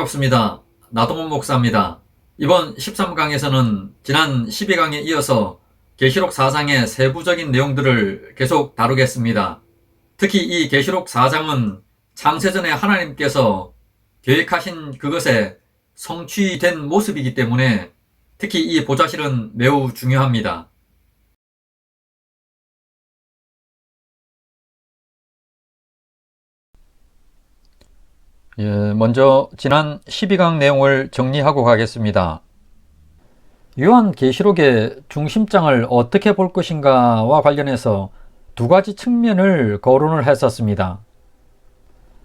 반갑습니다. 나동원 목사입니다. 이번 13강에서는 지난 12강에 이어서 계시록 4장의 세부적인 내용들을 계속 다루겠습니다. 특히 이 계시록 4장은 창세전에 하나님께서 계획하신 그것에 성취된 모습이기 때문에 특히 이 보좌실은 매우 중요합니다. 먼저 지난 12강 내용을 정리하고 가겠습니다. 요한계시록의 중심장을 어떻게 볼 것인가와 관련해서 두 가지 측면을 거론을 했었습니다.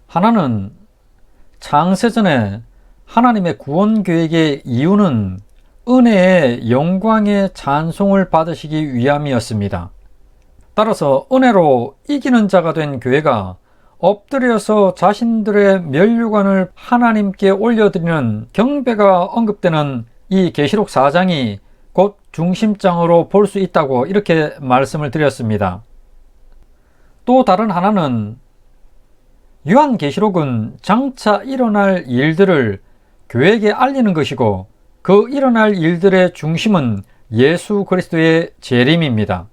하나는 창세전에 하나님의 구원 계획의 이유는 은혜의 영광의 찬송을 받으시기 위함이었습니다. 따라서 은혜로 이기는 자가 된 교회가 엎드려서 자신들의 면류관을 하나님께 올려드리는 경배가 언급되는 이 계시록 4장이 곧 중심장으로 볼 수 있다고 이렇게 말씀을 드렸습니다. 또 다른 하나는 요한계시록은 장차 일어날 일들을 교회에게 알리는 것이고 그 일어날 일들의 중심은 예수 그리스도의 재림입니다.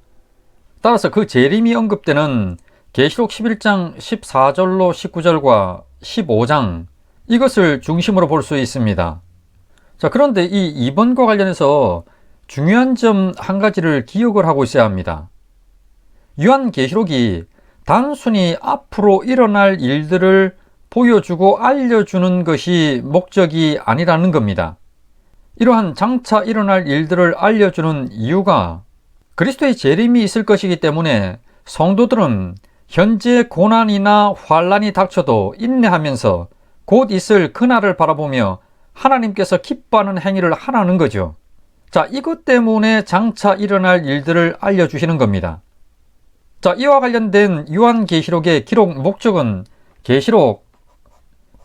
따라서 그 재림이 언급되는 계시록 11장 14절로 19절과 15장 이것을 중심으로 볼 수 있습니다. 자, 그런데 이 2번과 관련해서 중요한 점 한 가지를 기억을 하고 있어야 합니다. 요한계시록이 단순히 앞으로 일어날 일들을 보여주고 알려주는 것이 목적이 아니라는 겁니다. 이러한 장차 일어날 일들을 알려주는 이유가 그리스도의 재림이 있을 것이기 때문에 성도들은 현재 고난이나 환난이 닥쳐도 인내하면서 곧 있을 그날을 바라보며 하나님께서 기뻐하는 행위를 하라는 거죠. 자, 이것 때문에 장차 일어날 일들을 알려주시는 겁니다. 자, 이와 관련된 요한계시록의 기록 목적은 계시록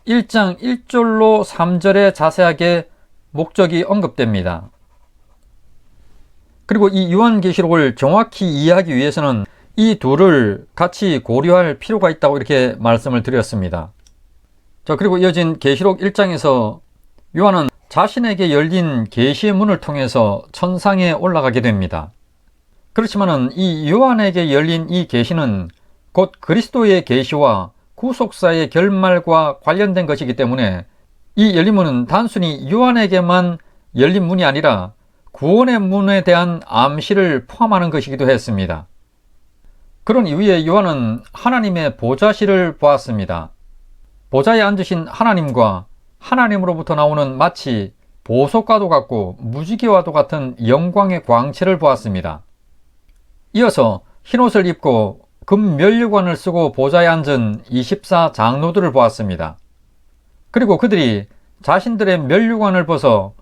1장 1절로 3절에 자세하게 목적이 언급됩니다. 그리고 이 요한계시록을 정확히 이해하기 위해서는 이 둘을 같이 고려할 필요가 있다고 이렇게 말씀을 드렸습니다. 자, 그리고 이어진 계시록 1장에서 요한은 자신에게 열린 계시의 문을 통해서 천상에 올라가게 됩니다. 그렇지만은 이 요한에게 열린 이 계시는 곧 그리스도의 계시와 구속사의 결말과 관련된 것이기 때문에 이 열린 문은 단순히 요한에게만 열린 문이 아니라 구원의 문에 대한 암시를 포함하는 것이기도 했습니다. 그런 이후에 요한은 하나님의 보좌실을 보았습니다. 보좌에 앉으신 하나님과 하나님으로부터 나오는 마치 보석과도 같고 무지개와도 같은 영광의 광채를 보았습니다. 이어서 흰옷을 입고 금 면류관을 쓰고 보좌에 앉은 24장로들을 보았습니다. 그리고 그들이 자신들의 면류관을 벗어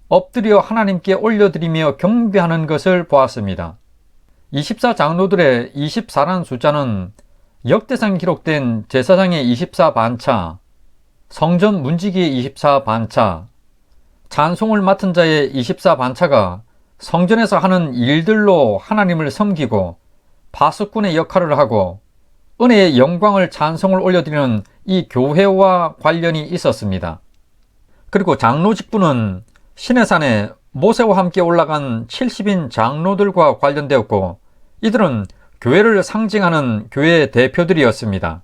엎드려 하나님께 올려드리며 경배하는 것을 보았습니다. 24장로들의 24란 숫자는 역대상 기록된 제사장의 24반차, 성전 문지기의 24반차, 찬송을 맡은 자의 24반차가 성전에서 하는 일들로 하나님을 섬기고 파수꾼의 역할을 하고 은혜의 영광을 찬송을 올려드리는 이 교회와 관련이 있었습니다. 그리고 장로 직분은 시내산에 모세와 함께 올라간 70인 장로들과 관련되었고 이들은 교회를 상징하는 교회의 대표들이었습니다.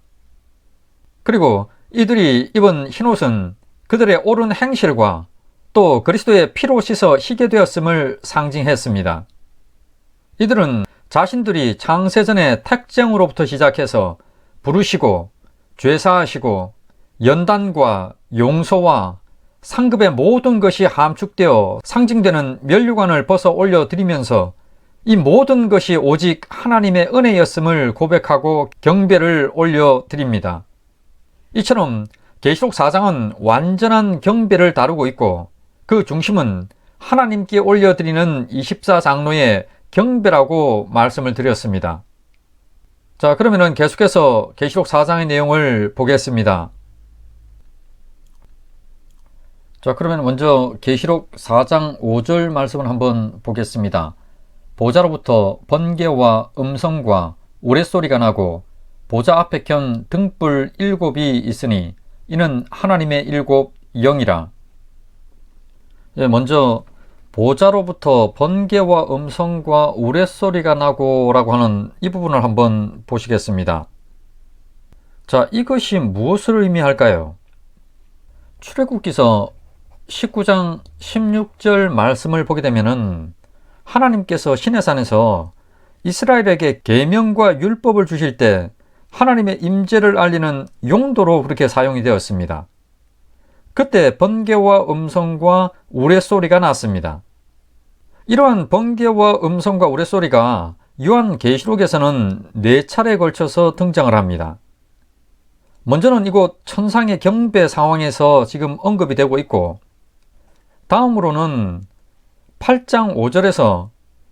그리고 이들이 입은 흰옷은 그들의 옳은 행실과 또 그리스도의 피로 씻어 희게 되었음을 상징했습니다. 이들은 자신들이 창세전의 택정으로부터 시작해서 부르시고 죄사하시고 연단과 용서와 상급의 모든 것이 함축되어 상징되는 면류관을 벗어 올려드리면서 이 모든 것이 오직 하나님의 은혜였음을 고백하고 경배를 올려드립니다. 이처럼 계시록 4장은 완전한 경배를 다루고 있고 그 중심은 하나님께 올려드리는 24장로의 경배라고 말씀을 드렸습니다. 자, 그러면 계속해서 계시록 4장의 내용을 보겠습니다. 자, 그러면 먼저 계시록 4장 5절 말씀을 한번 보겠습니다. 보좌로부터 번개와 음성과 우레소리가 나고 보좌 앞에 켠 등불 7이 있으니 이는 하나님의 7 영이라. 먼저 보좌로부터 번개와 음성과 우레소리가 나고 라고 하는 이 부분을 한번 보시겠습니다. 자, 이것이 무엇을 의미할까요? 출애굽기서 19장 16절 말씀을 보게 되면은 하나님께서 시내산에서 이스라엘에게 계명과 율법을 주실 때 하나님의 임재를 알리는 용도로 그렇게 사용이 되었습니다. 그때 번개와 음성과 우레소리가 났습니다. 이러한 번개와 음성과 우레소리가 요한계시록에서는 4차례에 걸쳐서 등장을 합니다. 먼저는 이곳 천상의 경배 상황에서 지금 언급이 되고 있고, 다음으로는 8장 5절에서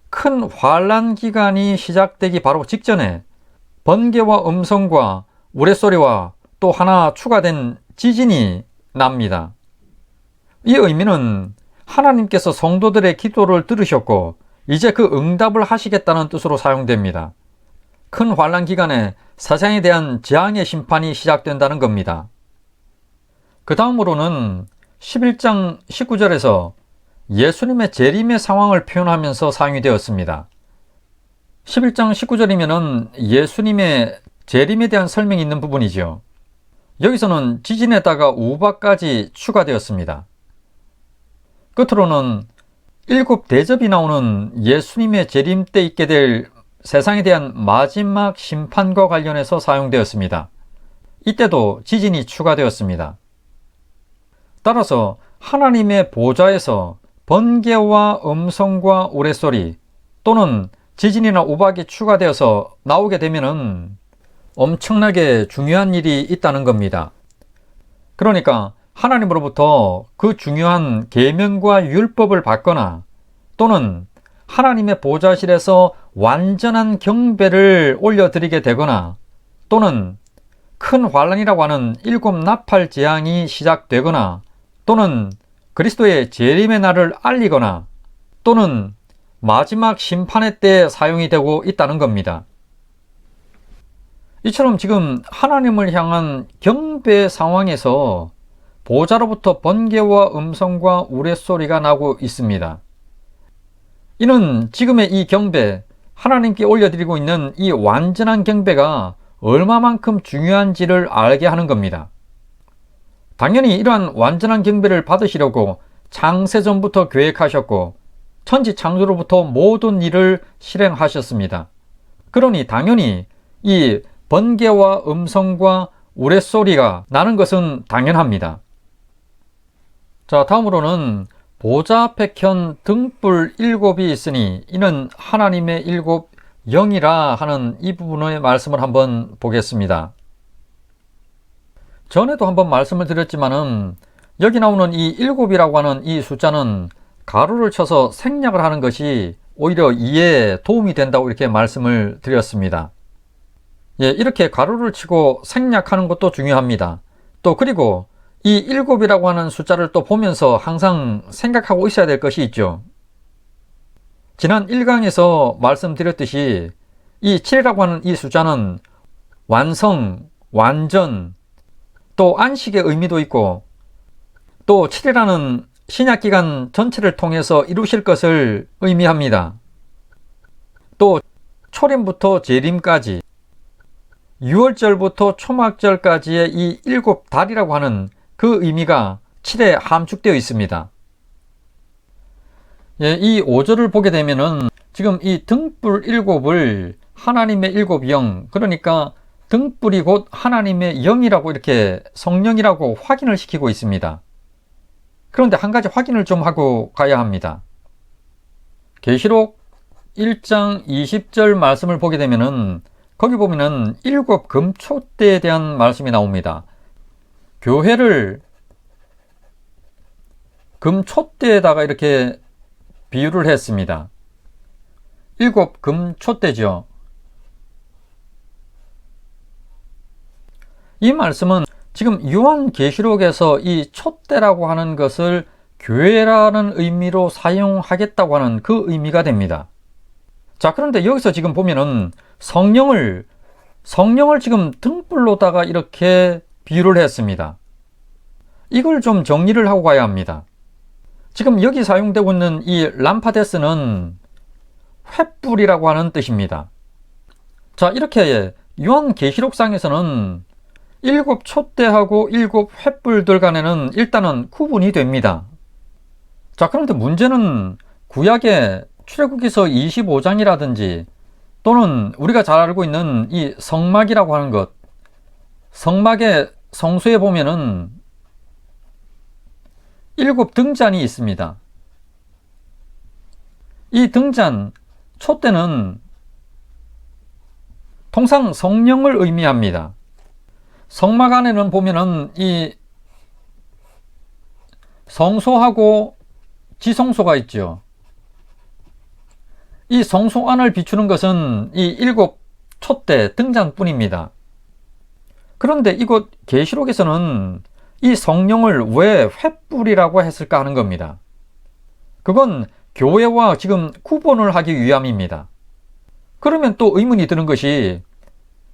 큰 환란 기간이 시작되기 바로 직전에 번개와 음성과 우레소리와 또 하나 추가된 지진이 납니다. 이 의미는 하나님께서 성도들의 기도를 들으셨고 이제 그 응답을 하시겠다는 뜻으로 사용됩니다. 큰 환란 기간에 세상에 대한 재앙의 심판이 시작된다는 겁니다. 그 다음으로는 11장 19절에서 예수님의 재림의 상황을 표현하면서 사용이 되었습니다. 11장 19절이면은 예수님의 재림에 대한 설명이 있는 부분이죠. 여기서는 지진에다가 우박까지 추가되었습니다. 끝으로는 7 대접이 나오는 예수님의 재림 때 있게 될 세상에 대한 마지막 심판과 관련해서 사용되었습니다. 이때도 지진이 추가되었습니다. 따라서 하나님의 보좌에서 번개와 음성과 우레소리 또는 지진이나 우박이 추가되어서 나오게 되면은 엄청나게 중요한 일이 있다는 겁니다. 그러니까 하나님으로부터 그 중요한 계명과 율법을 받거나 또는 하나님의 보좌실에서 완전한 경배를 올려드리게 되거나 또는 큰 환란이라고 하는 7 나팔 재앙이 시작되거나 또는 그리스도의 재림의 날을 알리거나 또는 마지막 심판의 때 사용이 되고 있다는 겁니다. 이처럼 지금 하나님을 향한 경배 상황에서 보좌로부터 번개와 음성과 우레소리가 나고 있습니다. 이는 지금의 이 경배, 하나님께 올려드리고 있는 이 완전한 경배가 얼마만큼 중요한지를 알게 하는 겁니다. 당연히 이러한 완전한 경배를 받으시려고 창세전부터 계획하셨고 천지 창조로부터 모든 일을 실행하셨습니다. 그러니 당연히 이 번개와 음성과 우레소리가 나는 것은 당연합니다. 자, 다음으로는 보좌 앞에 켠 등불 7이 있으니 이는 하나님의 7 영이라 하는 이 부분의 말씀을 한번 보겠습니다. 전에도 한번 말씀을 드렸지만은 여기 나오는 이 7이라고 하는 이 숫자는 가로를 쳐서 생략을 하는 것이 오히려 이해에 도움이 된다고 이렇게 말씀을 드렸습니다. 이렇게 가로를 치고 생략하는 것도 중요합니다. 또 그리고 이 7이라고 하는 숫자를 또 보면서 항상 생각하고 있어야 될 것이 있죠. 지난 1강에서 말씀드렸듯이 이 7이라고 하는 이 숫자는 완성, 완전, 또 안식의 의미도 있고 또 7이라는 신약기간 전체를 통해서 이루실 것을 의미합니다. 또 초림부터 재림까지 6월절부터 초막절까지의 이 7달이라고 하는 그 의미가 7에 함축되어 있습니다. 이 5절을 보게 되면은 지금 이 등불 7을 하나님의 7 영, 그러니까 등불이 곧 하나님의 영이라고 이렇게 성령이라고 확인을 시키고 있습니다. 그런데 한 가지 확인을 좀 하고 가야 합니다. 계시록 1장 20절 말씀을 보게 되면은 거기 보면은 7 금초대에 대한 말씀이 나옵니다. 교회를 금초대에다가 이렇게 비유를 했습니다. 7 금초대죠. 이 말씀은 지금 요한계시록에서 이 촛대라고 하는 것을 교회라는 의미로 사용하겠다고 하는 그 의미가 됩니다. 자, 그런데 여기서 지금 보면은 성령을 지금 등불로다가 이렇게 비유를 했습니다. 이걸 좀 정리를 하고 가야 합니다. 지금 여기 사용되고 있는 이 람파데스는 횃불이라고 하는 뜻입니다. 자, 이렇게 요한계시록상에서는 7 촛대하고 7 횃불들 간에는 일단은 구분이 됩니다. 자, 그런데 문제는 구약의 출애굽기서 25장이라든지 또는 우리가 잘 알고 있는 이 성막이라고 하는 것, 성막의 성소에 보면은 7 등잔이 있습니다. 이 등잔, 촛대는 통상 성령을 의미합니다. 성막 안에는 보면은 이 성소하고 지성소가 있죠. 이 성소 안을 비추는 것은 이 7 촛대 등잔뿐입니다. 그런데 이곳 계시록에서는 이 성령을 왜 횃불이라고 했을까 하는 겁니다. 그건 교회와 지금 구분을 하기 위함입니다. 그러면 또 의문이 드는 것이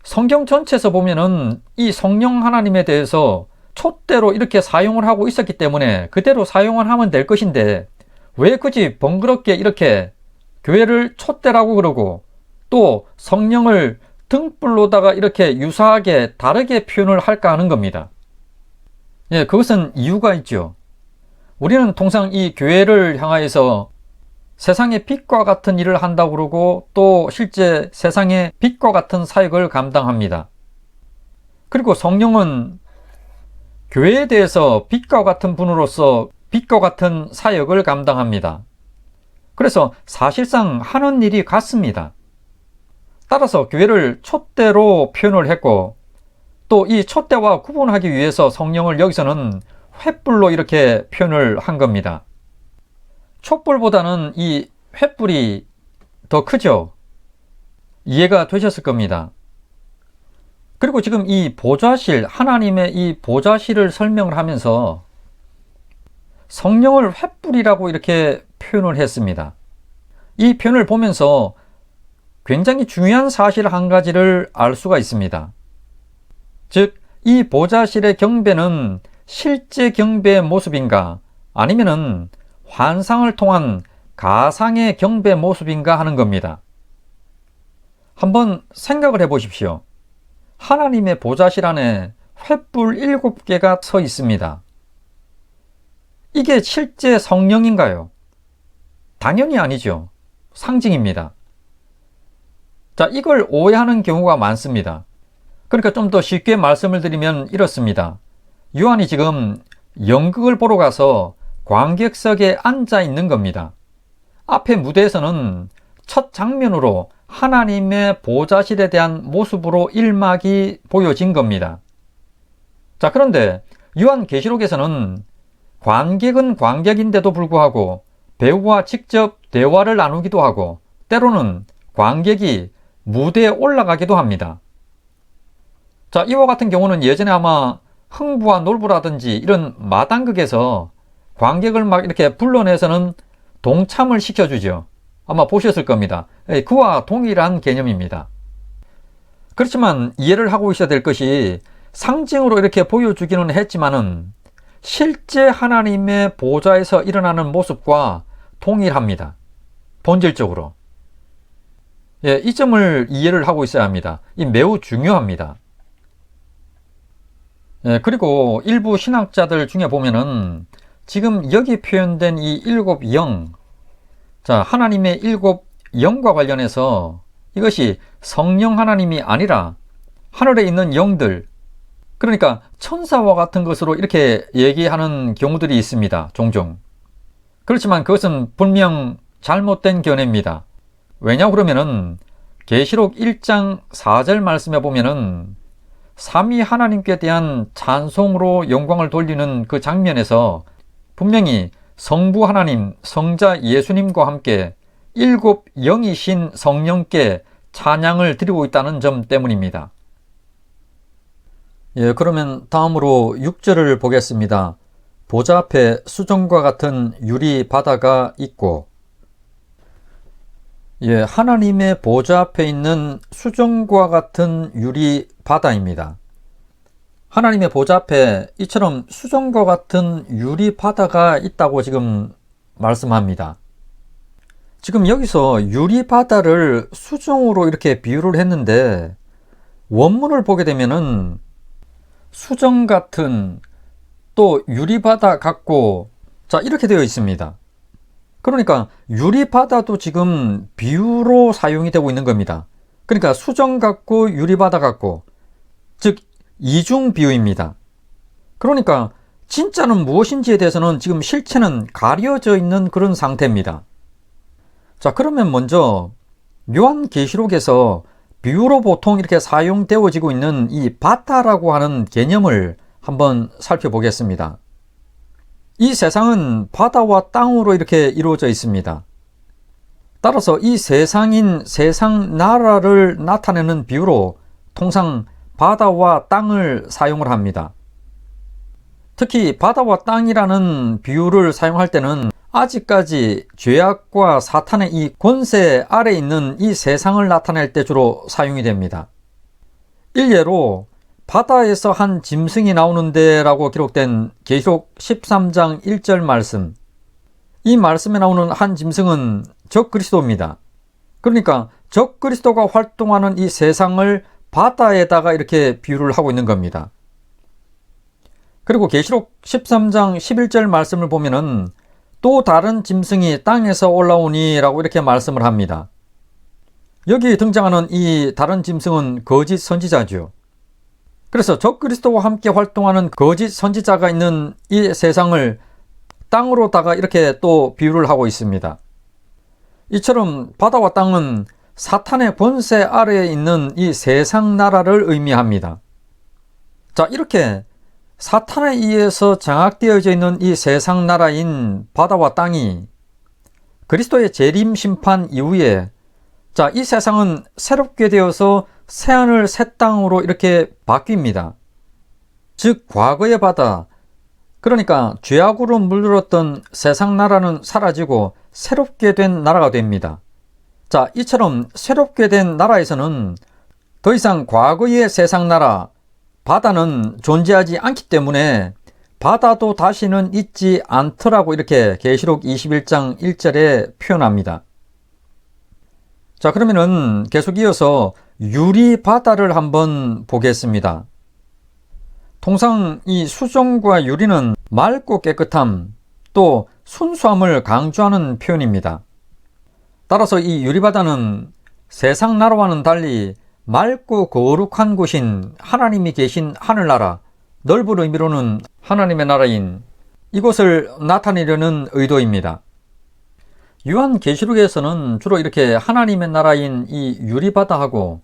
성경 전체에서 보면은 이 성령 하나님에 대해서 촛대로 이렇게 사용을 하고 있었기 때문에 그대로 사용을 하면 될 것인데 왜 굳이 번거롭게 이렇게 교회를 촛대라고 그러고 또 성령을 등불로다가 이렇게 유사하게 다르게 표현을 할까 하는 겁니다. 예, 그것은 이유가 있죠. 우리는 통상 이 교회를 향하여서 세상의 빛과 같은 일을 한다고 그러고 또 실제 세상의 빛과 같은 사역을 감당합니다. 그리고 성령은 교회에 대해서 빛과 같은 분으로서 빛과 같은 사역을 감당합니다. 그래서 사실상 하는 일이 같습니다. 따라서 교회를 촛대로 표현을 했고 또 이 촛대와 구분하기 위해서 성령을 여기서는 횃불로 이렇게 표현을 한 겁니다. 촛불보다는 이 횃불이 더 크죠? 이해가 되셨을 겁니다. 그리고 지금 이 보좌실, 하나님의 이 보좌실을 설명을 하면서 성령을 횃불이라고 이렇게 표현을 했습니다. 이 표현을 보면서 굉장히 중요한 사실 한 가지를 알 수가 있습니다. 즉, 이 보좌실의 경배는 실제 경배의 모습인가 아니면은 환상을 통한 가상의 경배 모습인가 하는 겁니다. 한번 생각을 해 보십시오. 하나님의 보좌실 안에 횃불 7개가 서 있습니다. 이게 실제 성령인가요? 당연히 아니죠. 상징입니다. 자, 이걸 오해하는 경우가 많습니다. 그러니까 좀 더 쉽게 말씀을 드리면 이렇습니다. 요한이 지금 연극을 보러 가서 관객석에 앉아 있는 겁니다. 앞에 무대에서는 첫 장면으로 하나님의 보좌실에 대한 모습으로 1막이 보여진 겁니다. 자, 그런데 요한계시록에서는 관객은 관객인데도 불구하고 배우와 직접 대화를 나누기도 하고 때로는 관객이 무대에 올라가기도 합니다. 자, 이와 같은 경우는 예전에 아마 흥부와 놀부라든지 이런 마당극에서 관객을 막 이렇게 불러내서는 동참을 시켜주죠. 아마 보셨을 겁니다. 그와 동일한 개념입니다. 그렇지만 이해를 하고 있어야 될 것이 상징으로 이렇게 보여주기는 했지만은 실제 하나님의 보좌에서 일어나는 모습과 동일합니다. 본질적으로. 예, 이 점을 이해를 하고 있어야 합니다. 이 매우 중요합니다. 예, 그리고 일부 신학자들 중에 보면은 지금 여기 표현된 이 7 영, 자, 하나님의 7 영과 관련해서 이것이 성령 하나님이 아니라 하늘에 있는 영들, 그러니까 천사와 같은 것으로 이렇게 얘기하는 경우들이 있습니다. 종종. 그렇지만 그것은 분명 잘못된 견해입니다. 왜냐 그러면은 계시록 1장 4절 말씀에 보면은 삼위 하나님께 대한 찬송으로 영광을 돌리는 그 장면에서 분명히 성부 하나님, 성자 예수님과 함께 7 영이신 성령께 찬양을 드리고 있다는 점 때문입니다. 예, 그러면 다음으로 6절을 보겠습니다. 보좌 앞에 수정과 같은 유리 바다가 있고, 예, 하나님의 보좌 앞에 있는 수정과 같은 유리 바다입니다. 하나님의 보좌 앞에 이처럼 수정과 같은 유리 바다가 있다고 지금 말씀합니다. 지금 여기서 유리 바다를 수정으로 이렇게 비유를 했는데 원문을 보게 되면은 수정 같은, 또 유리 바다 같고, 자, 이렇게 되어 있습니다. 그러니까 유리 바다도 지금 비유로 사용이 되고 있는 겁니다. 그러니까 수정 같고 유리 바다 같고, 즉 이중 비유입니다. 그러니까 진짜는 무엇인지에 대해서는 지금 실체는 가려져 있는 그런 상태입니다. 자, 그러면 먼저 요한계시록에서 비유로 보통 이렇게 사용되어지고 있는 이 바다라고 하는 개념을 한번 살펴보겠습니다. 이 세상은 바다와 땅으로 이렇게 이루어져 있습니다. 따라서 이 세상인 세상 나라를 나타내는 비유로 통상 바다와 땅을 사용을 합니다. 특히 바다와 땅이라는 비유를 사용할 때는 아직까지 죄악과 사탄의 이 권세 아래 있는 이 세상을 나타낼 때 주로 사용이 됩니다. 일례로 바다에서 한 짐승이 나오는데 라고 기록된 계시록 13장 1절 말씀, 이 말씀에 나오는 한 짐승은 적그리스도입니다. 그러니까 적그리스도가 활동하는 이 세상을 바다에다가 이렇게 비유를 하고 있는 겁니다. 그리고 계시록 13장 11절 말씀을 보면은 또 다른 짐승이 땅에서 올라오니 라고 이렇게 말씀을 합니다. 여기 등장하는 이 다른 짐승은 거짓 선지자죠. 그래서 적그리스도와 함께 활동하는 거짓 선지자가 있는 이 세상을 땅으로다가 이렇게 또 비유를 하고 있습니다. 이처럼 바다와 땅은 사탄의 권세 아래에 있는 이 세상 나라를 의미합니다. 자, 이렇게 사탄에 의해서 장악되어져 있는 이 세상 나라인 바다와 땅이 그리스도의 재림 심판 이후에, 자, 이 세상은 새롭게 되어서 새하늘 새 땅으로 이렇게 바뀝니다. 즉 과거의 바다, 그러니까 죄악으로 물들었던 세상 나라는 사라지고 새롭게 된 나라가 됩니다. 자, 이처럼 새롭게 된 나라에서는 더 이상 과거의 세상 나라, 바다는 존재하지 않기 때문에 바다도 다시는 있지 않더라고 이렇게 계시록 21장 1절에 표현합니다. 자, 그러면은 계속 이어서 유리 바다를 한번 보겠습니다. 통상 이 수정과 유리는 맑고 깨끗함, 또 순수함을 강조하는 표현입니다. 따라서 이 유리바다는 세상 나라와는 달리 맑고 거룩한 곳인 하나님이 계신 하늘나라, 넓은 의미로는 하나님의 나라인 이곳을 나타내려는 의도입니다. 요한계시록에서는 주로 이렇게 하나님의 나라인 이 유리바다하고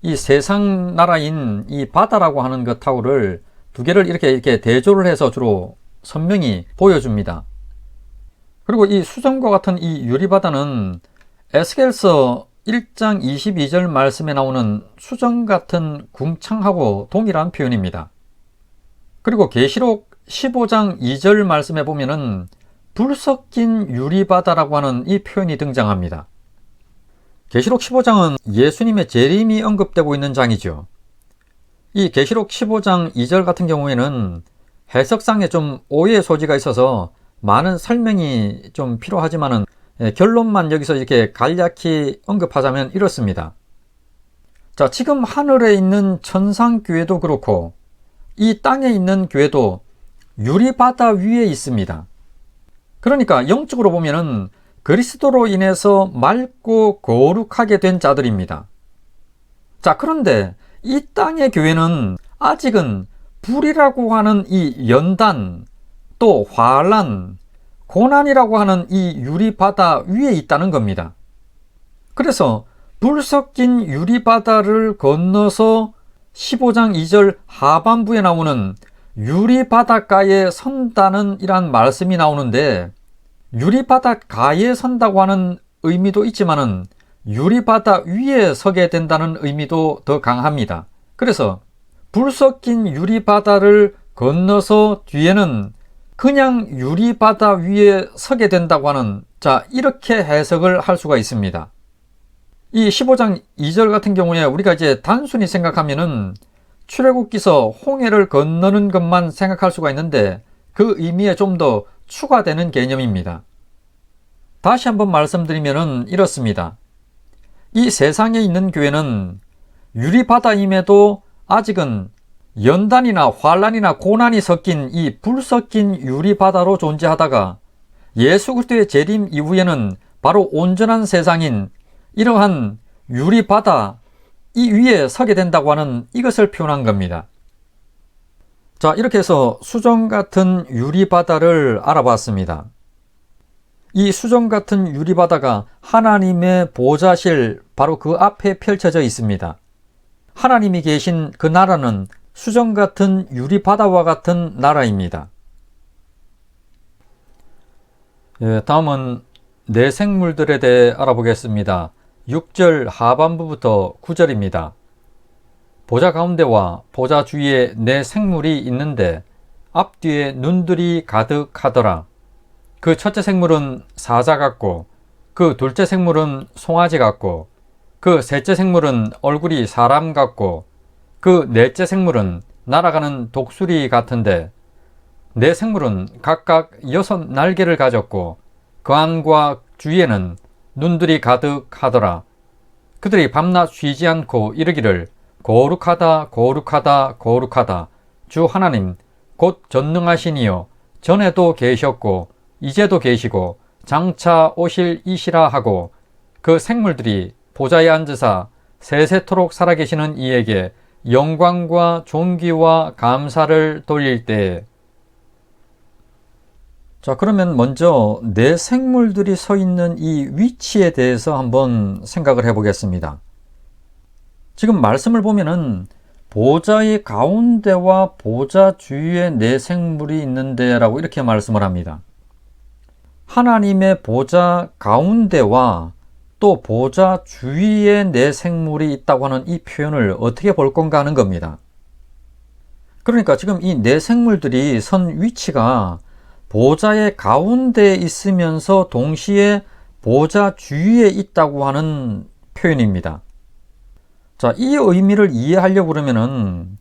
이 세상 나라인 이 바다라고 하는 것하고를 두 개를 이렇게 대조를 해서 주로 선명히 보여줍니다. 그리고 이 수정과 같은 이 유리바다는 에스겔서 1장 22절 말씀에 나오는 수정 같은 궁창하고 동일한 표현입니다. 그리고 계시록 15장 2절 말씀에 보면은 불 섞인 유리바다라고 하는 이 표현이 등장합니다. 계시록 15장은 예수님의 재림이 언급되고 있는 장이죠. 이 계시록 15장 2절 같은 경우에는 해석상에 좀 오해의 소지가 있어서 많은 설명이 좀 필요하지만은 결론만 여기서 이렇게 간략히 언급하자면 이렇습니다. 자, 지금 하늘에 있는 천상교회도 그렇고 이 땅에 있는 교회도 유리바다 위에 있습니다. 그러니까 영적으로 보면은 그리스도로 인해서 맑고 거룩하게 된 자들입니다. 자, 그런데 이 땅의 교회는 아직은 불이라고 하는 이 연단, 또 환란, 고난이라고 하는 이 유리바다 위에 있다는 겁니다. 그래서 불 섞인 유리바다를 건너서 15장 2절 하반부에 나오는 유리바닷가에 선다는 이란 말씀이 나오는데, 유리바닷가에 선다고 하는 의미도 있지만은 유리바다 위에 서게 된다는 의미도 더 강합니다. 그래서 불 섞인 유리바다를 건너서 뒤에는 그냥 유리바다 위에 서게 된다고 하는, 자, 이렇게 해석을 할 수가 있습니다. 이 15장 2절 같은 경우에 우리가 이제 단순히 생각하면은 출애굽기서 홍해를 건너는 것만 생각할 수가 있는데 그 의미에 좀 더 추가되는 개념입니다. 다시 한번 말씀드리면 이렇습니다. 이 세상에 있는 교회는 유리바다임에도 아직은 연단이나 환란이나 고난이 섞인 이 불 섞인 유리바다로 존재하다가 예수 그리스도의 재림 이후에는 바로 온전한 세상인 이러한 유리바다 이 위에 서게 된다고 하는 이것을 표현한 겁니다. 자, 이렇게 해서 수정 같은 유리바다를 알아봤습니다. 이 수정 같은 유리바다가 하나님의 보좌실 바로 그 앞에 펼쳐져 있습니다. 하나님이 계신 그 나라는 수정 같은 유리바다와 같은 나라입니다. 다음은 내생물들에 대해 알아보겠습니다. 6절 하반부부터 9절입니다. 보좌 가운데와 보좌 주위에 네 생물이 있는데 앞뒤에 눈들이 가득하더라. 그 첫째 생물은 사자 같고 그 둘째 생물은 송아지 같고 그 셋째 생물은 얼굴이 사람 같고 그 넷째 생물은 날아가는 독수리 같은데 네 생물은 각각 6 날개를 가졌고 그 안과 주위에는 눈들이 가득하더라. 그들이 밤낮 쉬지 않고 이르기를 거룩하다 거룩하다 거룩하다 주 하나님 곧 전능하시니요 전에도 계셨고 이제도 계시고 장차 오실 이시라 하고 그 생물들이 보좌에 앉으사 세세토록 살아계시는 이에게 영광과 존귀와 감사를 돌릴 때에. 자, 그러면 먼저 네 생물들이 서 있는 이 위치에 대해서 한번 생각을 해보겠습니다. 지금 말씀을 보면은 보좌의 가운데와 보좌 주위에 네 생물이 있는데 라고 이렇게 말씀을 합니다. 하나님의 보좌 가운데와 또 보좌 주위에 네 생물이 있다고 하는 이 표현을 어떻게 볼 건가 하는 겁니다. 그러니까 지금 이 네 생물들이 선 위치가 보좌의 가운데에 있으면서 동시에 보좌 주위에 있다고 하는 표현입니다. 자, 이 의미를 이해하려고 그러면은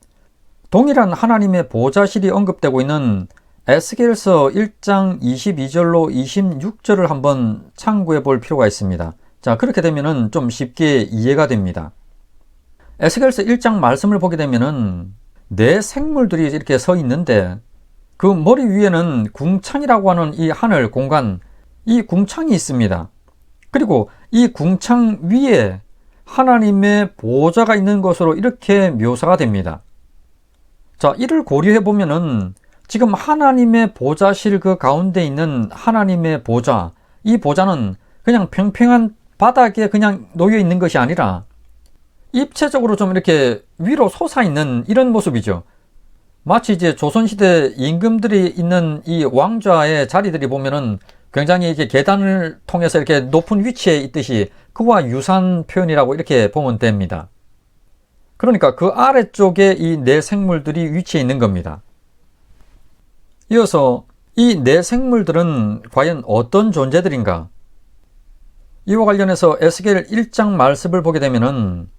동일한 하나님의 보좌실이 언급되고 있는 에스겔서 1장 22절로 26절을 한번 참고해 볼 필요가 있습니다. 자, 그렇게 되면은 좀 쉽게 이해가 됩니다. 에스겔서 1장 말씀을 보게 되면은 네 생물들이 이렇게 서 있는데 그 머리 위에는 궁창이라고 하는 이 하늘 공간, 이 궁창이 있습니다. 그리고 이 궁창 위에 하나님의 보좌가 있는 것으로 이렇게 묘사가 됩니다. 자, 이를 고려해 보면은 지금 하나님의 보좌실 그 가운데 있는 하나님의 보좌, 이 보좌는 그냥 평평한 바닥에 그냥 놓여 있는 것이 아니라 입체적으로 좀 이렇게 위로 솟아있는 이런 모습이죠. 마치 이제 조선시대 임금들이 있는 이 왕좌의 자리들이 보면은 굉장히 이렇게 계단을 통해서 이렇게 높은 위치에 있듯이 그와 유사한 표현이라고 이렇게 보면 됩니다. 그러니까 그 아래쪽에 이 네 생물들이 위치해 있는 겁니다. 이어서 이 네 생물들은 과연 어떤 존재들인가? 이와 관련해서 에스겔 1장 말씀을 보게 되면은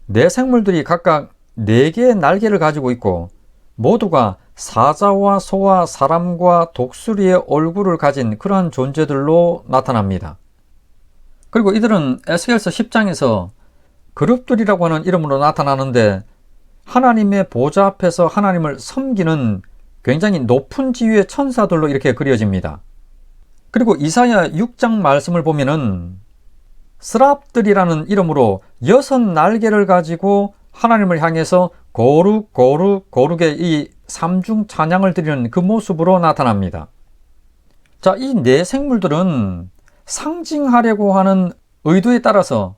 네 생물들이 각각 4개의 날개를 가지고 있고 모두가 사자와 소와 사람과 독수리의 얼굴을 가진 그러한 존재들로 나타납니다. 그리고 이들은 에스겔서 10장에서 그룹들이라고 하는 이름으로 나타나는데 하나님의 보좌 앞에서 하나님을 섬기는 굉장히 높은 지위의 천사들로 이렇게 그려집니다. 그리고 이사야 6장 말씀을 보면은 스랍들이라는 이름으로 6 날개를 가지고 하나님을 향해서 거룩 거룩 거룩의 이 삼중 찬양을 드리는 그 모습으로 나타납니다. 자, 이 네 생물들은 상징하려고 하는 의도에 따라서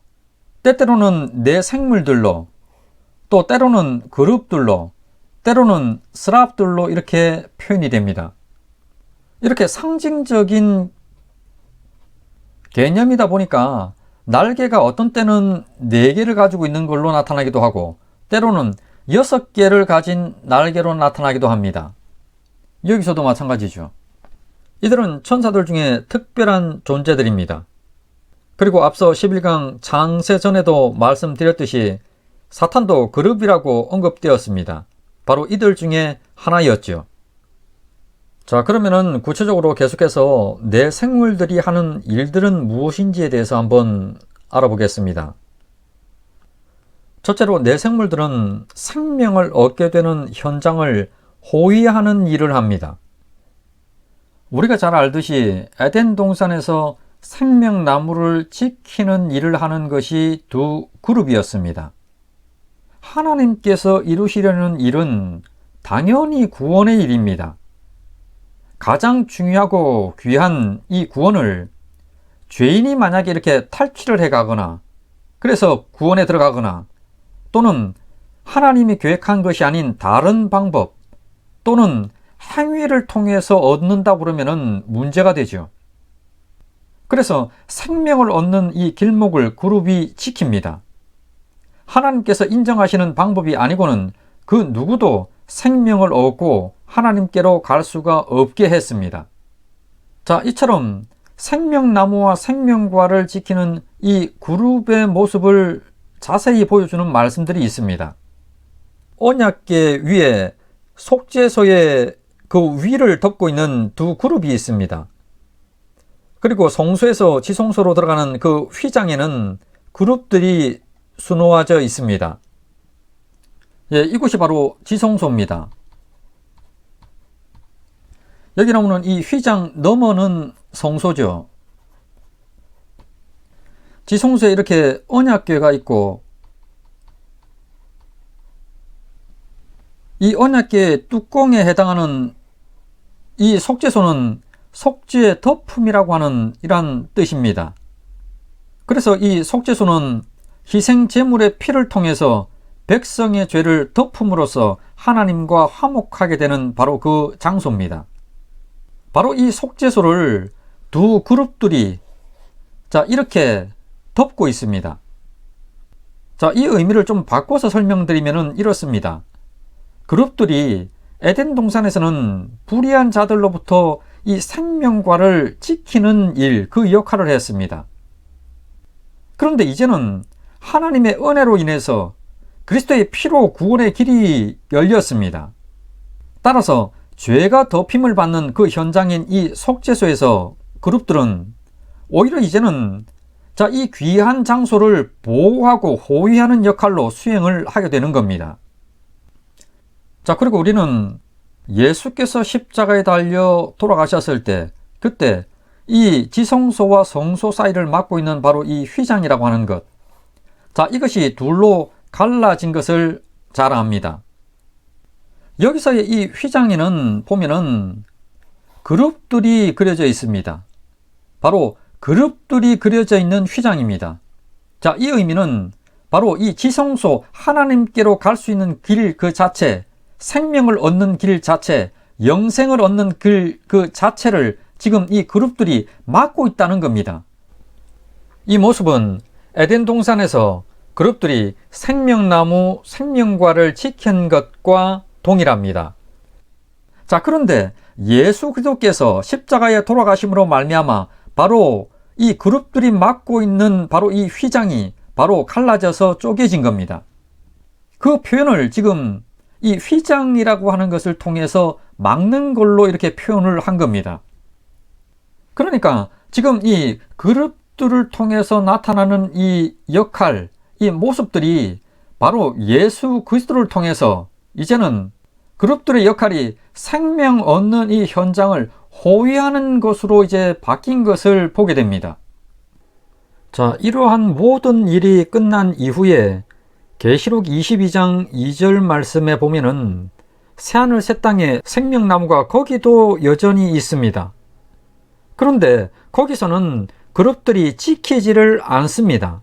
때때로는 네 생물들로 또 때로는 그룹들로 때로는 스랍들로 이렇게 표현이 됩니다. 이렇게 상징적인 개념이다 보니까 날개가 어떤 때는 4개를 가지고 있는 걸로 나타나기도 하고 때로는 6개를 가진 날개로 나타나기도 합니다. 여기서도 마찬가지죠. 이들은 천사들 중에 특별한 존재들입니다. 그리고 앞서 11강 창세 전에도 말씀드렸듯이 사탄도 그룹이라고 언급되었습니다. 바로 이들 중에 하나였죠. 자, 그러면은 구체적으로 계속해서 내 생물들이 하는 일들은 무엇인지에 대해서 한번 알아보겠습니다. 첫째로 내 생물들은 생명을 얻게 되는 현장을 호위하는 일을 합니다. 우리가 잘 알듯이 에덴 동산에서 생명나무를 지키는 일을 하는 것이 두 그룹이었습니다. 하나님께서 이루시려는 일은 당연히 구원의 일입니다. 가장 중요하고 귀한 이 구원을 죄인이 만약에 이렇게 탈취를 해가거나 그래서 구원에 들어가거나 또는 하나님이 계획한 것이 아닌 다른 방법 또는 행위를 통해서 얻는다고 그러면은 문제가 되죠. 그래서 생명을 얻는 이 길목을 그룹이 지킵니다. 하나님께서 인정하시는 방법이 아니고는 그 누구도 생명을 얻고 하나님께로 갈 수가 없게 했습니다. 자, 이처럼 생명나무와 생명과를 지키는 이 그룹의 모습을 자세히 보여주는 말씀들이 있습니다. 언약궤 위에 속죄소의 그 위를 덮고 있는 두 그룹이 있습니다. 그리고 성소에서 지성소로 들어가는 그 휘장에는 그룹들이 수놓아져 있습니다. 예, 이곳이 바로 지성소입니다. 여기 나오는 이 휘장 너머는 성소죠. 지성소에 이렇게 언약궤가 있고 이 언약궤 뚜껑에 해당하는 이 속죄소는 속죄 덮음이라고 하는 이러한 뜻입니다. 그래서 이 속죄소는 희생 제물의 피를 통해서 백성의 죄를 덮음으로써 하나님과 화목하게 되는 바로 그 장소입니다. 바로 이 속죄소를 두 그룹들이 이렇게 덮고 있습니다. 이 의미를 좀 바꿔서 설명드리면 이렇습니다. 그룹들이 에덴 동산에서는 불의한 자들로부터 이 생명과를 지키는 일, 그 역할을 했습니다. 그런데 이제는 하나님의 은혜로 인해서 그리스도의 피로 구원의 길이 열렸습니다. 따라서 죄가 덮임을 받는 그 현장인 이 속죄소에서 그룹들은 오히려 이제는 이 귀한 장소를 보호하고 호위하는 역할로 수행을 하게 되는 겁니다. 그리고 우리는 예수께서 십자가에 달려 돌아가셨을 때 그때 이 지성소와 성소 사이를 막고 있는 바로 이 휘장이라고 하는 것, 이것이 둘로 갈라진 것을 잘 압니다. 여기서의 이 휘장에는 보면은 그룹들이 그려져 있습니다. 바로 그룹들이 그려져 있는 휘장입니다. 이 의미는 바로 이 지성소 하나님께로 갈 수 있는 길 그 자체, 생명을 얻는 길 자체, 영생을 얻는 길 그 자체를 지금 이 그룹들이 막고 있다는 겁니다. 이 모습은 에덴 동산에서 그룹들이 생명나무, 생명과를 지킨 것과 동일합니다. 그런데 예수 그리스도께서 십자가에 돌아가심으로 말미암아 바로 이 그룹들이 막고 있는 바로 이 휘장이 바로 갈라져서 쪼개진 겁니다. 그 표현을 지금 이 휘장이라고 하는 것을 통해서 막는 걸로 이렇게 표현을 한 겁니다. 그러니까 지금 이 그룹들을 통해서 나타나는 이 역할, 이 모습들이 바로 예수 그리스도를 통해서 이제는 그룹들의 역할이 생명 얻는 이 현장을 호위하는 것으로 이제 바뀐 것을 보게 됩니다. 이러한 모든 일이 끝난 이후에 계시록 22장 2절 말씀에 보면은 새하늘 새 땅에 생명나무가 거기도 여전히 있습니다. 그런데 거기서는 그룹들이 지키지를 않습니다.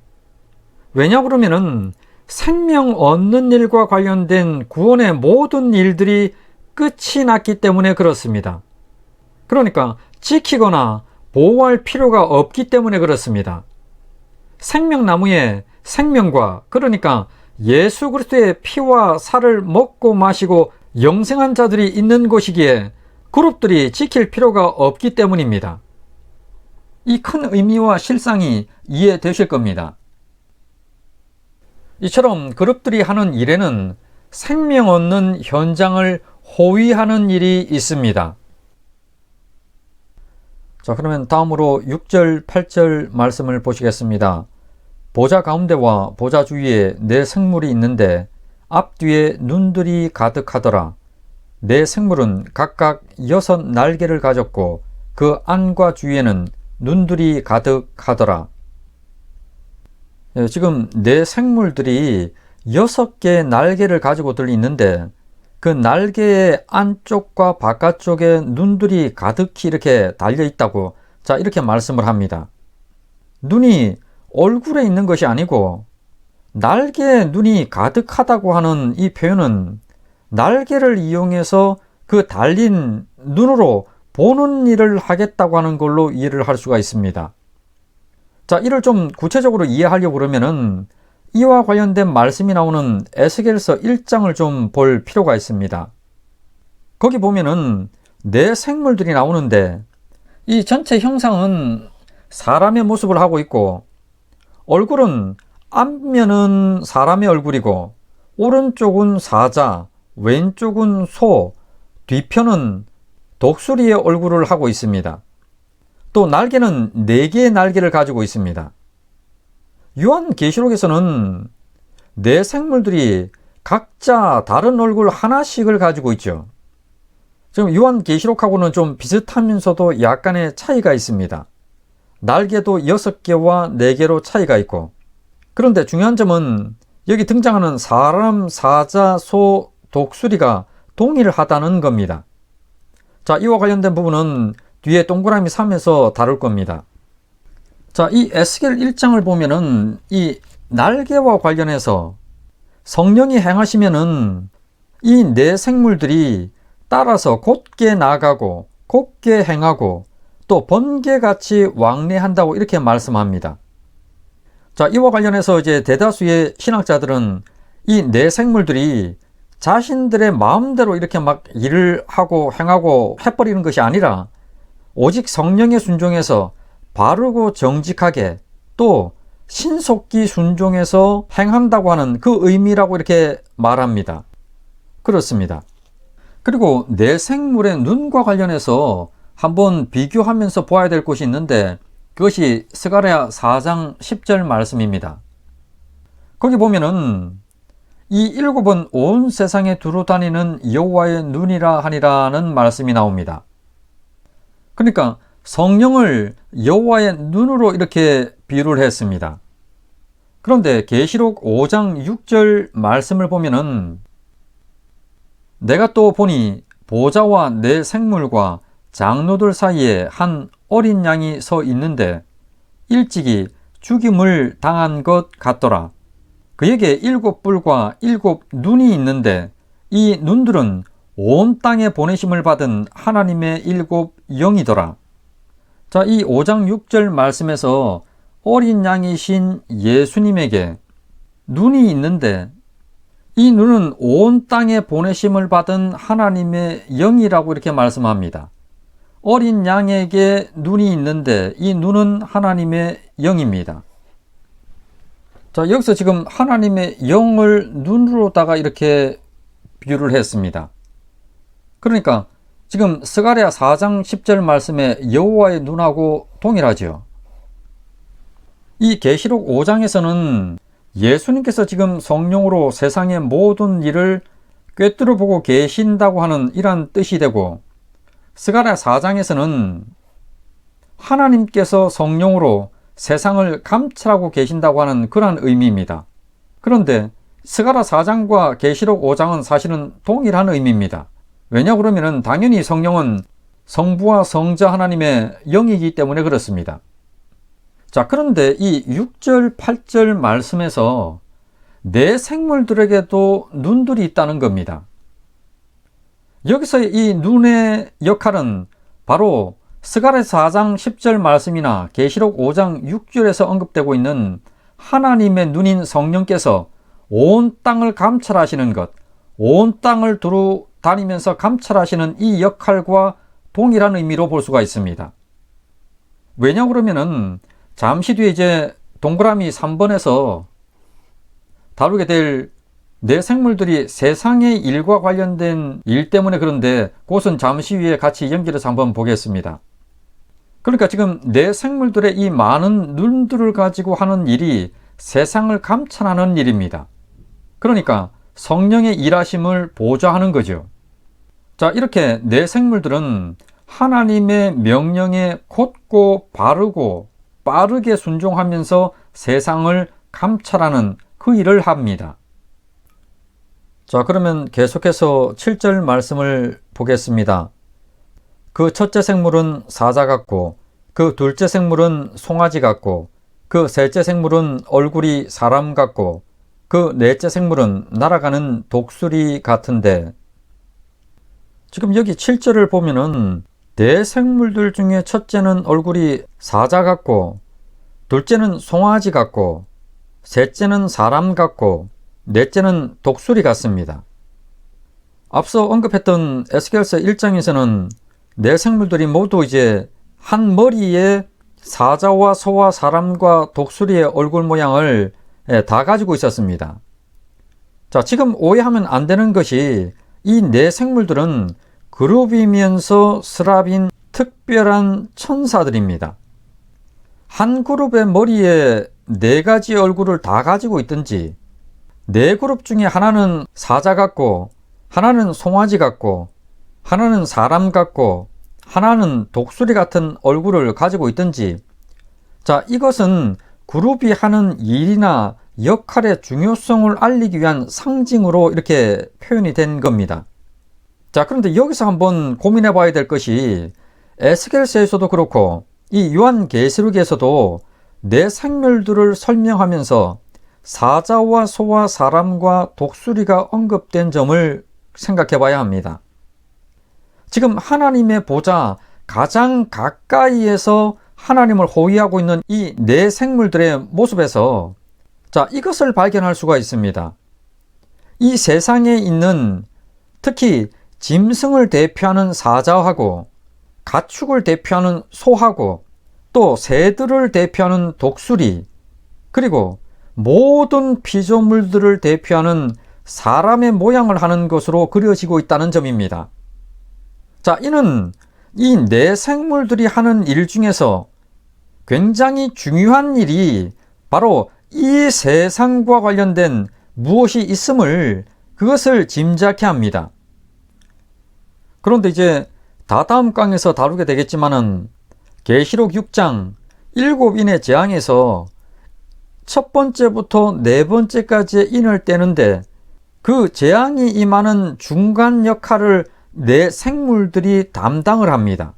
왜냐 그러면은 생명 얻는 일과 관련된 구원의 모든 일들이 끝이 났기 때문에 그렇습니다. 그러니까 지키거나 보호할 필요가 없기 때문에 그렇습니다. 생명나무의 생명과, 그러니까 예수 그리스도의 피와 살을 먹고 마시고 영생한 자들이 있는 곳이기에 그룹들이 지킬 필요가 없기 때문입니다. 이 큰 의미와 실상이 이해되실 겁니다. 이처럼 그룹들이 하는 일에는 생명 얻는 현장을 호위하는 일이 있습니다. 자, 그러면 다음으로 6절, 8절 말씀을 보시겠습니다. 보좌 가운데와 보좌 주위에 네 생물이 있는데 앞뒤에 눈들이 가득하더라. 네 생물은 각각 6 날개를 가졌고 그 안과 주위에는 눈들이 가득하더라. 지금 네 생물들이 6개의 날개를 가지고들 있는데 그 날개의 안쪽과 바깥쪽에 눈들이 가득히 이렇게 달려 있다고, 자, 이렇게 말씀을 합니다. 눈이 얼굴에 있는 것이 아니고 날개에 눈이 가득하다고 하는 이 표현은 날개를 이용해서 그 달린 눈으로 보는 일을 하겠다고 하는 걸로 이해를 할 수가 있습니다. 자, 이를 좀 구체적으로 이해하려고 그러면은 이와 관련된 말씀이 나오는 에스겔서 1장을 좀 볼 필요가 있습니다. 거기 보면은 네 생물들이 나오는데 이 전체 형상은 사람의 모습을 하고 있고 얼굴은 앞면은 사람의 얼굴이고 오른쪽은 사자, 왼쪽은 소, 뒤편은 독수리의 얼굴을 하고 있습니다. 또 날개는 4개의 날개를 가지고 있습니다. 요한계시록에서는 네 생물들이 각자 다른 얼굴 하나씩을 가지고 있죠. 지금 요한계시록하고는 좀 비슷하면서도 약간의 차이가 있습니다. 날개도 6개와 4개로 차이가 있고, 그런데 중요한 점은 여기 등장하는 사람, 사자, 소, 독수리가 동일하다는 겁니다. 자, 이와 관련된 부분은 뒤에 동그라미 3에서 다룰 겁니다. 자, 이 에스겔 1장을 보면은 이 날개와 관련해서 성령이 행하시면은 이 네 생물들이 따라서 곧게 나가고 곧게 행하고 또 번개같이 왕래한다고 이렇게 말씀합니다. 자, 이와 관련해서 이제 대다수의 신학자들은 이 네 생물들이 자신들의 마음대로 이렇게 막 일을 하고 행하고 해버리는 것이 아니라 오직 성령에 순종해서 바르고 정직하게 또 신속히 순종해서 행한다고 하는 그 의미라고 이렇게 말합니다. 그렇습니다. 그리고 네 생물의 눈과 관련해서 한번 비교하면서 보아야 될 것이 있는데 그것이 스가랴 4장 10절 말씀입니다. 거기 보면은 이 7은 온 세상에 두루 다니는 여호와의 눈이라 하니라는 말씀이 나옵니다. 그러니까 성령을 여호와의 눈으로 이렇게 비유를 했습니다. 그런데 계시록 5장 6절 말씀을 보면은 내가 또 보니 보좌와 네 생물과 장로들 사이에 한 어린 양이 서 있는데 일찍이 죽임을 당한 것 같더라. 그에게 7뿔과 7눈이 있는데 이 눈들은 온 땅에 보내심을 받은 하나님의 7 영이더라. 자, 이 5장 6절 말씀에서 어린 양이신 예수님에게 눈이 있는데 이 눈은 온 땅에 보내심을 받은 하나님의 영이라고 이렇게 말씀합니다. 어린 양에게 눈이 있는데 이 눈은 하나님의 영입니다. 자, 여기서 지금 하나님의 영을 눈으로다가 이렇게 비유를 했습니다. 그러니까 지금 스가랴 4장 10절 말씀에 여호와의 눈하고 동일하죠. 이 계시록 5장에서는 예수님께서 지금 성령으로 세상의 모든 일을 꿰뚫어 보고 계신다고 하는 이러한 뜻이 되고, 스가랴 4장에서는 하나님께서 성령으로 세상을 감찰하고 계신다고 하는 그러한 의미입니다. 그런데 스가랴 4장과 계시록 5장은 사실은 동일한 의미입니다. 왜냐 그러면은 당연히 성령은 성부와 성자 하나님의 영이기 때문에 그렇습니다. 자, 그런데 이 6절, 8절 말씀에서 내 생물들에게도 눈들이 있다는 겁니다. 여기서 이 눈의 역할은 바로 스가랴 4장 10절 말씀이나 계시록 5장 6절에서 언급되고 있는 하나님의 눈인 성령께서 온 땅을 감찰하시는 것, 온 땅을 두루 다니면서 감찰하시는 이 역할과 동일한 의미로 볼 수가 있습니다. 왜냐 그러면은 잠시 뒤에 이제 동그라미 3번에서 다루게 될 내 생물들이 세상의 일과 관련된 일 때문에 그런데 그것은 잠시 후에 같이 연결해서 한번 보겠습니다. 그러니까 지금 내 생물들의 이 많은 눈들을 가지고 하는 일이 세상을 감찰하는 일입니다. 그러니까 성령의 일하심을 보좌하는 거죠. 자, 이렇게 내 생물들은 하나님의 명령에 곧고 바르고 빠르게 순종하면서 세상을 감찰하는 그 일을 합니다. 자, 그러면 계속해서 7절 말씀을 보겠습니다. 그 첫째 생물은 사자 같고, 그 둘째 생물은 송아지 같고, 그 셋째 생물은 얼굴이 사람 같고, 그 넷째 생물은 날아가는 독수리 같은데, 지금 여기 7절을 보면은 네 생물들 중에 첫째는 얼굴이 사자 같고, 둘째는 송아지 같고, 셋째는 사람 같고, 넷째는 독수리 같습니다. 앞서 언급했던 에스겔서 1장에서는 네 생물들이 모두 이제 한 머리에 사자와 소와 사람과 독수리의 얼굴 모양을 다 가지고 있었습니다. 자, 지금 오해하면 안 되는 것이 이 네 생물들은 그룹이면서 스랍인 특별한 천사들입니다. 한 그룹의 머리에 네 가지 얼굴을 다 가지고 있든지, 네 그룹 중에 하나는 사자 같고, 하나는 송아지 같고, 하나는 사람 같고, 하나는 독수리 같은 얼굴을 가지고 있든지, 자, 이것은 그룹이 하는 일이나 역할의 중요성을 알리기 위한 상징으로 이렇게 표현이 된 겁니다. 자, 그런데 여기서 한번 고민해 봐야 될 것이 에스겔서에서도 그렇고 이 요한계시록에서도 네 생물들을 설명하면서 사자와 소와 사람과 독수리가 언급된 점을 생각해 봐야 합니다. 지금 하나님의 보좌 가장 가까이에서 하나님을 호위하고 있는 이 네 생물들의 모습에서 자, 이것을 발견할 수가 있습니다. 이 세상에 있는 특히 짐승을 대표하는 사자하고 가축을 대표하는 소하고 또 새들을 대표하는 독수리, 그리고 모든 피조물들을 대표하는 사람의 모양을 하는 것으로 그려지고 있다는 점입니다. 자, 이는 이 네 생물들이 하는 일 중에서 굉장히 중요한 일이 바로 이 세상과 관련된 무엇이 있음을 그것을 짐작케 합니다. 그런데 이제 다다음 강에서 다루게 되겠지만은 계시록 6장 7인의 재앙에서 첫 번째부터 네 번째까지의 인을 떼는데 그 재앙이 임하는 중간 역할을 네 생물들이 담당을 합니다.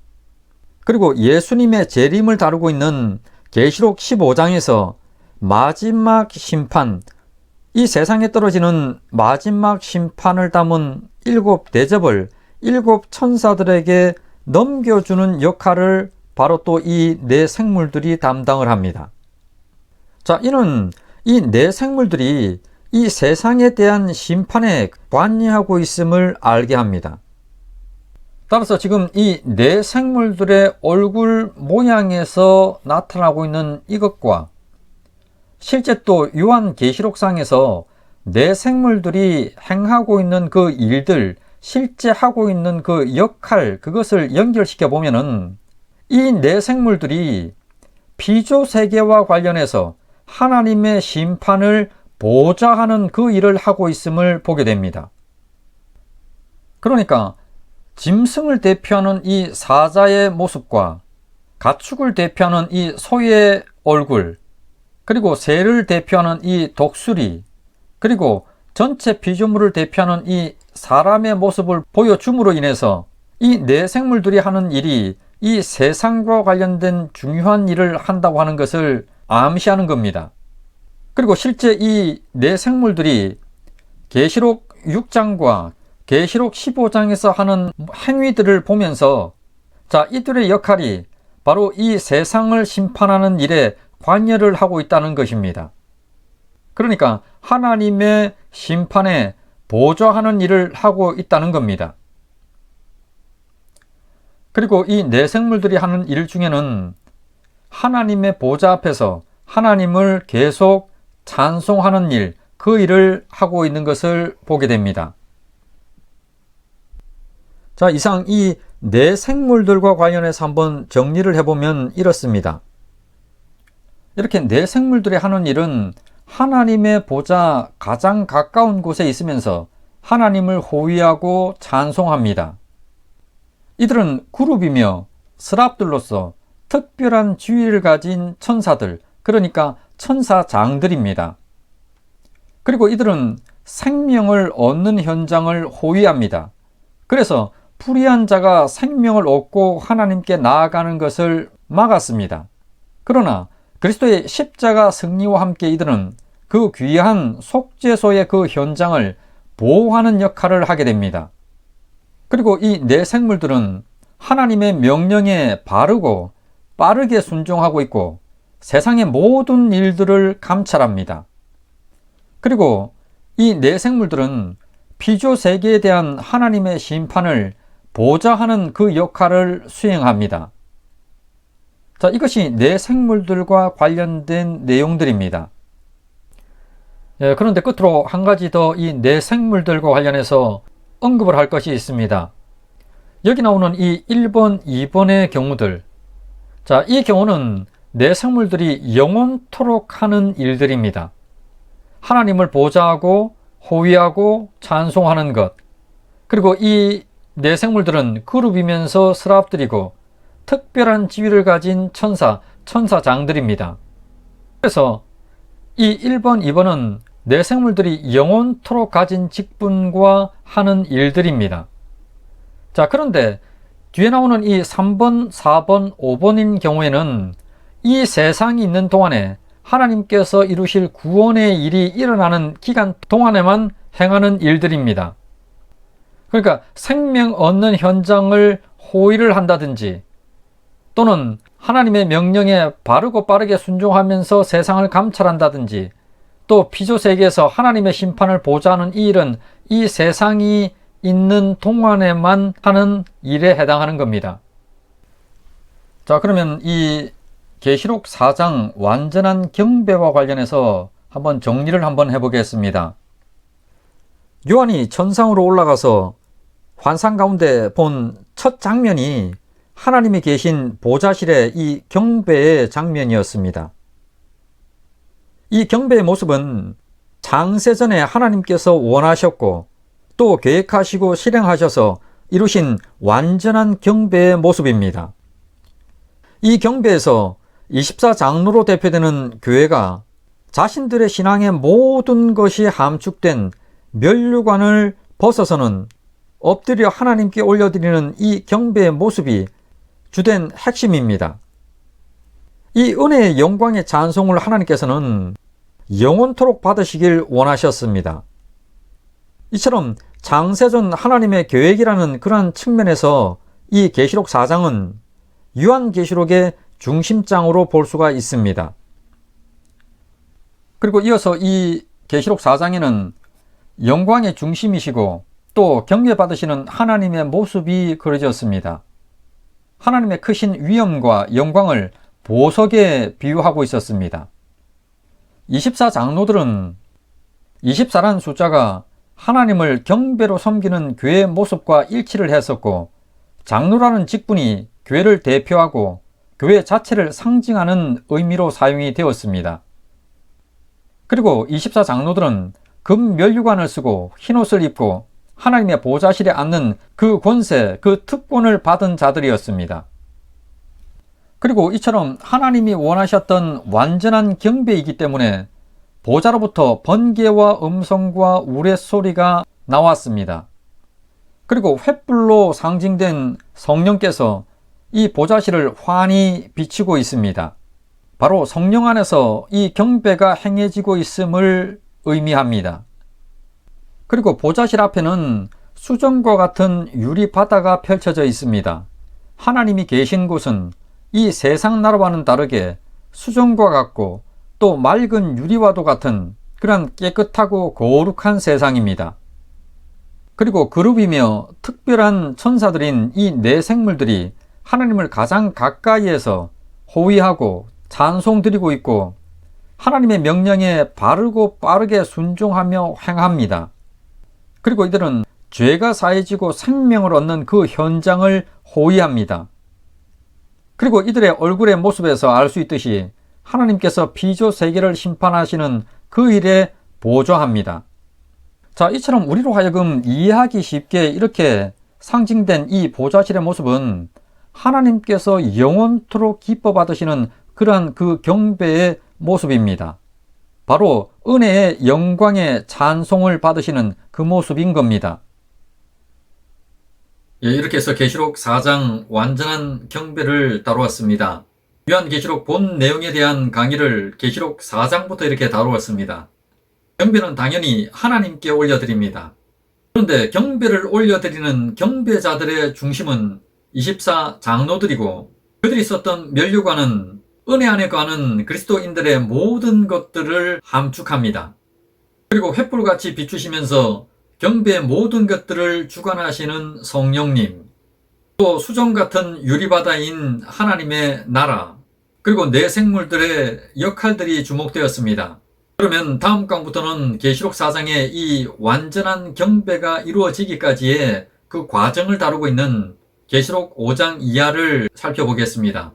그리고 예수님의 재림을 다루고 있는 계시록 15장에서 마지막 심판, 이 세상에 떨어지는 마지막 심판을 담은 7 대접을 7 천사들에게 넘겨주는 역할을 바로 또 이 네 생물들이 담당을 합니다. 자, 이는 이 네 생물들이 이 세상에 대한 심판에 관여하고 있음을 알게 합니다. 따라서 지금 이 네 생물들의 얼굴 모양에서 나타나고 있는 이것과 실제 또 요한계시록상에서 네 생물들이 행하고 있는 그 일들, 실제 하고 있는 그 역할, 그것을 연결시켜 보면은 이 네 생물들이 피조세계와 관련해서 하나님의 심판을 보좌하는 그 일을 하고 있음을 보게 됩니다. 그러니까 짐승을 대표하는 이 사자의 모습과 가축을 대표하는 이 소의 얼굴, 그리고 새를 대표하는 이 독수리, 그리고 전체 피조물을 대표하는 이 사람의 모습을 보여줌으로 인해서 이 네 생물들이 하는 일이 이 세상과 관련된 중요한 일을 한다고 하는 것을 암시하는 겁니다. 그리고 실제 이 네 생물들이 계시록 6장과 계시록 15장에서 하는 행위들을 보면서 자, 이들의 역할이 바로 이 세상을 심판하는 일에 관여를 하고 있다는 것입니다. 그러니까 하나님의 심판에 보좌하는 일을 하고 있다는 겁니다. 그리고 이 네 생물들이 하는 일 중에는 하나님의 보좌 앞에서 하나님을 계속 찬송하는 일, 그 일을 하고 있는 것을 보게 됩니다. 자, 이상 이 네 생물들과 관련해서 한번 정리를 해보면 이렇습니다. 이렇게 네 생물들이 하는 일은 하나님의 보좌 가장 가까운 곳에 있으면서 하나님을 호위하고 찬송합니다. 이들은 그룹이며 스랍들로서 특별한 지위를 가진 천사들, 그러니까 천사장들입니다. 그리고 이들은 생명을 얻는 현장을 호위합니다. 그래서 불의한 자가 생명을 얻고 하나님께 나아가는 것을 막았습니다. 그러나 그리스도의 십자가 승리와 함께 이들은 그 귀한 속죄소의 그 현장을 보호하는 역할을 하게 됩니다. 그리고 이 네 생물들은 하나님의 명령에 바르고 빠르게 순종하고 있고 세상의 모든 일들을 감찰합니다. 그리고 이 네 생물들은 피조 세계에 대한 하나님의 심판을 보좌하는 그 역할을 수행합니다. 자, 이것이 네 생물들과 관련된 내용들입니다. 그런데 끝으로 한 가지 더 이 네 생물들과 관련해서 언급을 할 것이 있습니다. 여기 나오는 이 1번, 2번의 경우들. 자, 이 경우는 네 생물들이 영원토록 하는 일들입니다. 하나님을 보좌하고 호위하고 찬송하는 것. 그리고 이 네 생물들은 그룹이면서 스랍들이고 특별한 지위를 가진 천사장들입니다. 그래서 이 1번, 2번은 네 생물들이 영원토록 가진 직분과 하는 일들입니다. 자, 그런데 뒤에 나오는 이 3번, 4번, 5번인 경우에는 이 세상이 있는 동안에 하나님께서 이루실 구원의 일이 일어나는 기간 동안에만 행하는 일들입니다. 그러니까 생명 얻는 현장을 호위를 한다든지 또는 하나님의 명령에 바르고 빠르게 순종하면서 세상을 감찰한다든지 또 피조세계에서 하나님의 심판을 보좌하는 이 일은 이 세상이 있는 동안에만 하는 일에 해당하는 겁니다. 자, 그러면 이 계시록 4장 완전한 경배와 관련해서 한번 정리를 한번 해보겠습니다. 요한이 천상으로 올라가서 환상 가운데 본 첫 장면이 하나님이 계신 보좌실의 이 경배의 장면이었습니다. 이 경배의 모습은 창세전에 하나님께서 원하셨고 또 계획하시고 실행하셔서 이루신 완전한 경배의 모습입니다. 이 경배에서 24장로로 대표되는 교회가 자신들의 신앙의 모든 것이 함축된 면류관을 벗어서는 엎드려 하나님께 올려드리는 이 경배의 모습이 주된 핵심입니다. 이 은혜의 영광의 찬송을 하나님께서는 영원토록 받으시길 원하셨습니다. 이처럼 창세전 하나님의 계획이라는 그러한 측면에서 이 계시록 4장은 요한계시록의 중심장으로 볼 수가 있습니다. 그리고 이어서 이 계시록 4장에는 영광의 중심이시고 또 경배받으시는 하나님의 모습이 그려졌습니다. 하나님의 크신 위엄과 영광을 보석에 비유하고 있었습니다. 24장로들은 24라는 숫자가 하나님을 경배로 섬기는 교회의 모습과 일치를 했었고 장로라는 직분이 교회를 대표하고 교회 자체를 상징하는 의미로 사용이 되었습니다. 그리고 24장로들은 금 면류관을 쓰고 흰옷을 입고 하나님의 보좌실에 앉는 그 권세, 그 특권을 받은 자들이었습니다. 그리고 이처럼 하나님이 원하셨던 완전한 경배이기 때문에 보좌로부터 번개와 음성과 우레소리가 나왔습니다. 그리고 횃불로 상징된 성령께서 이 보좌실을 환히 비추고 있습니다. 바로 성령 안에서 이 경배가 행해지고 있음을 의미합니다. 그리고 보좌실 앞에는 수정과 같은 유리바다가 펼쳐져 있습니다. 하나님이 계신 곳은 이 세상 나라와는 다르게 수정과 같고 또 맑은 유리와도 같은 그런 깨끗하고 거룩한 세상입니다. 그리고 그룹이며 특별한 천사들인 이 네 생물들이 하나님을 가장 가까이에서 호위하고 찬송드리고 있고 하나님의 명령에 바르고 빠르게 순종하며 행합니다. 그리고 이들은 죄가 사해지고 생명을 얻는 그 현장을 호위합니다. 그리고 이들의 얼굴의 모습에서 알 수 있듯이 하나님께서 피조 세계를 심판하시는 그 일에 보조합니다. 자, 이처럼 우리로 하여금 이해하기 쉽게 이렇게 상징된 이 보좌실의 모습은 하나님께서 영원토록 기뻐 받으시는 그러한 그 경배의 모습입니다. 바로 은혜의 영광의 찬송을 받으시는 그 모습인 겁니다. 이렇게 해서 계시록 4장 완전한 경배를 다루었습니다. 요한계시록 본 내용에 대한 강의를 계시록 4장부터 이렇게 다루었습니다. 경배는 당연히 하나님께 올려드립니다. 그런데 경배를 올려드리는 경배자들의 중심은 24 장로들이고 그들이 썼던 면류관은 은혜 안에 거하는 그리스도인들의 모든 것들을 함축합니다. 그리고 횃불같이 비추시면서 경배의 모든 것들을 주관하시는 성령님, 또 수정 같은 유리바다인 하나님의 나라, 그리고 내 생물들의 역할들이 주목되었습니다. 그러면 다음 강부터는 계시록 4장의 이 완전한 경배가 이루어지기까지의 그 과정을 다루고 있는 계시록 5장 이하를 살펴보겠습니다.